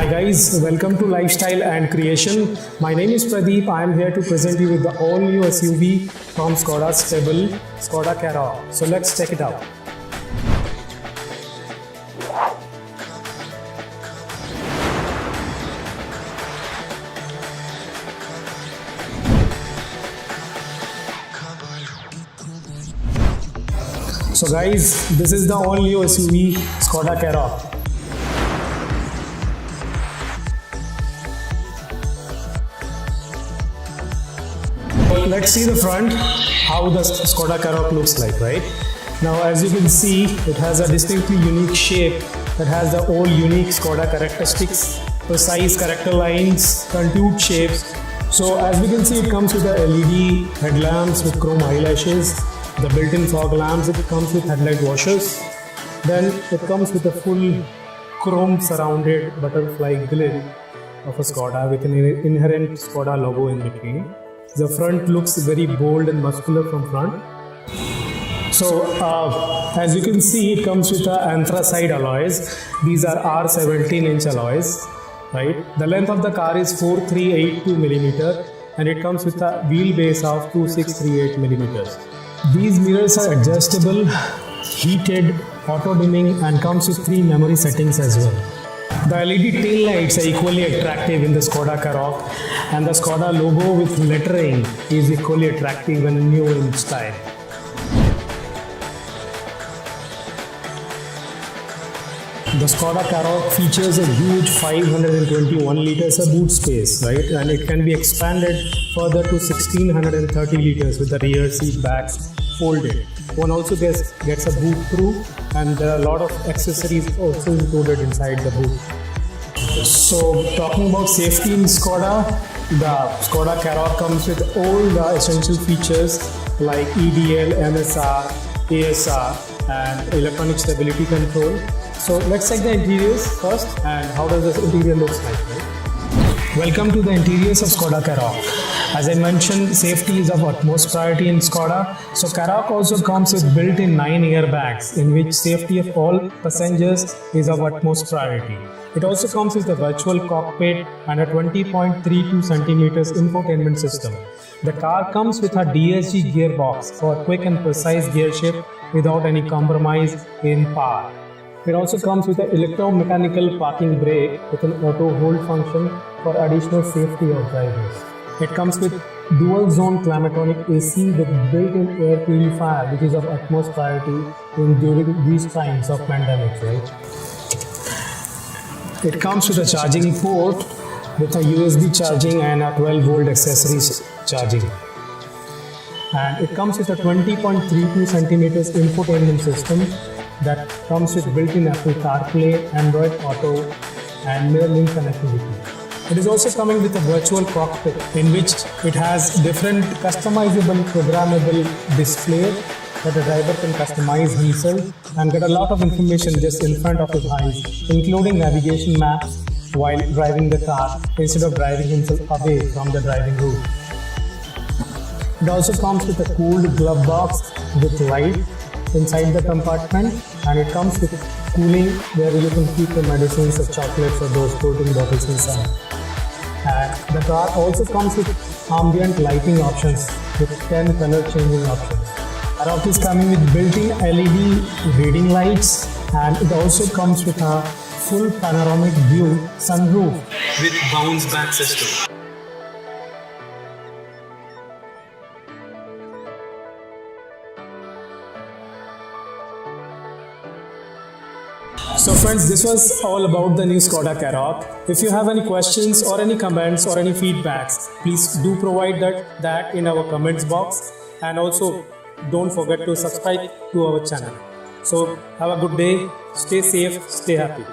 Hi guys, welcome to Lifestyle and Creation. My name is Pradeep. I am here to present you with the all-new SUV from Skoda stable, Skoda Karoq. So let's check it out. So guys, this is the all-new SUV Skoda Karoq. Let's see the front, how the Skoda Karoq looks like, right? Now as you can see, it has a distinctly unique shape that has the all unique Skoda characteristics, precise character lines, contoured shapes. So as we can see, it comes with the LED headlamps with chrome eyelashes, the built-in fog lamps, it comes with headlight washers. Then it comes with a full chrome surrounded butterfly grille of a Skoda with an inherent Skoda logo in between. The front looks very bold and muscular from front. So as you can see, it comes with anthracite alloys. These are R17-inch alloys, right? The length of the car is 4382 millimeter, and it comes with a wheelbase of 2638 millimeters. These mirrors are adjustable, heated, auto dimming, and comes with 3 memory settings as well. The LED tail lights are equally attractive in the Skoda Karoq, and the Skoda logo with lettering is equally attractive and new in style. The Skoda Karoq features a huge 521 liters of boot space, right? And it can be expanded further to 1630 liters with the rear seat backs folded. One also gets a boot through, and there are a lot of accessories also included inside the boot. So talking about safety in Skoda, the Skoda Karoq comes with all the essential features like EDL, MSR, ASR and electronic stability control. So let's check the interiors first, and how does this interior looks like, right? Welcome to the interiors of Skoda Karoq. As I mentioned, safety is of utmost priority in Skoda. So Karoq also comes with built-in 9 airbags, in which safety of all passengers is of utmost priority. It also comes with a virtual cockpit and a 20.32 centimeters infotainment system. The car comes with a DSG gearbox for quick and precise gear shift without any compromise in power. It also comes with an electromechanical parking brake with an auto hold function for additional safety of drivers. It comes with dual zone climatonic AC with built-in air purifier, which is of utmost priority during these times of pandemic, right? It comes with a charging port with a USB charging and a 12-volt accessories charging. And it comes with a 20.32 centimeters infotainment system that comes with built-in Apple CarPlay, Android Auto and MirrorLink connectivity. It is also coming with a virtual cockpit in which it has different customizable programmable display that the driver can customize himself and get a lot of information just in front of his eyes, including navigation maps while driving the car instead of driving himself away from the driving route. It also comes with a cooled glove box with light inside the compartment, and it comes with cooling where you can keep the medicines or chocolates or those protein bottles inside. And the car also comes with ambient lighting options with 10 color changing options. Karoq is coming with built-in LED reading lights, and it also comes with a full panoramic view sunroof with bounce back system. So friends, this was all about the new Skoda Karoq. If you have any questions or any comments or any feedbacks, please do provide that in our comments box, and also don't forget to subscribe to our channel. So have a good day, stay safe, stay happy.